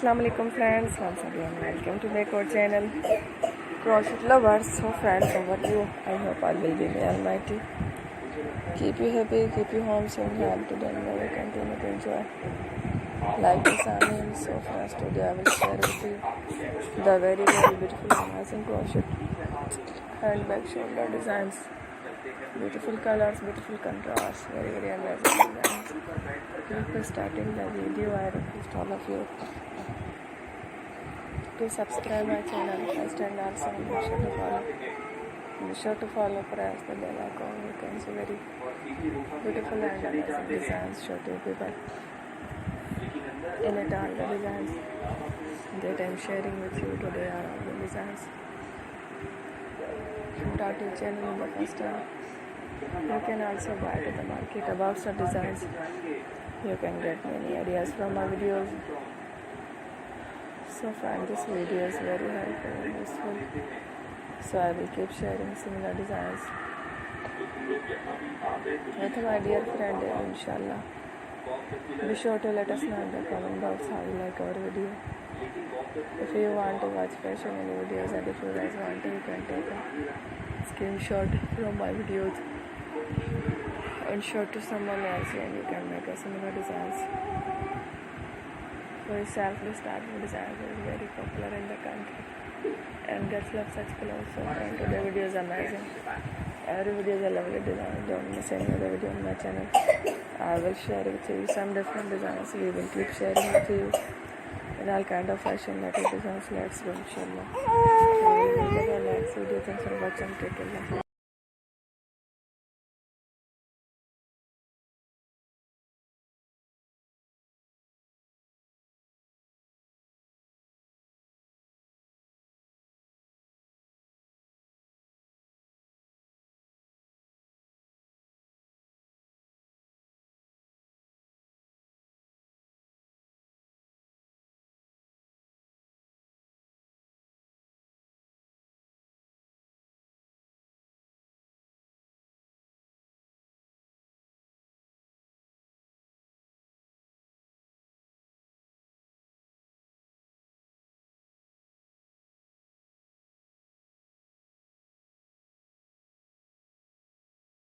Assalamualaikum friends, once again welcome to my channel Crochet Lovers. So friends, how are you? I hope all will be may Almighty keep you happy, keep you home so health today and may you continue to enjoy like this anime. So friends, today I will share with you the very beautiful amazing crochet handbag shoulder designs. Beautiful colors, beautiful contrast, very amazing designs. Before starting the video, I request all of you to subscribe my channel first and also be sure to follow, press the bell icon. You can see very beautiful and amazing designs show to people. In it all the designs that I am sharing with you today are all the designs. Start your channel in the first time. You can also buy to the market about the designs. You can get many ideas from my videos. So friend, this video is very helpful and useful. So I will keep sharing similar designs with my dear friend, inshallah. Be sure to let us know in the comment box how you like our video. If you want to watch fashion any videos, and if you guys want to, you can take a screenshot from my videos and show to someone else, and you can make a similar designs. For self-starting designs is very popular in the country and gets love such clothes. So friend, today video is amazing. Every video is a lovely design. Don't miss any other video on my channel. I will share with you some different designs. We will keep sharing with you in all kind of fashion related designs. Let's go, inshallah. So we will meet in the next video. Thanks for watching. Take care.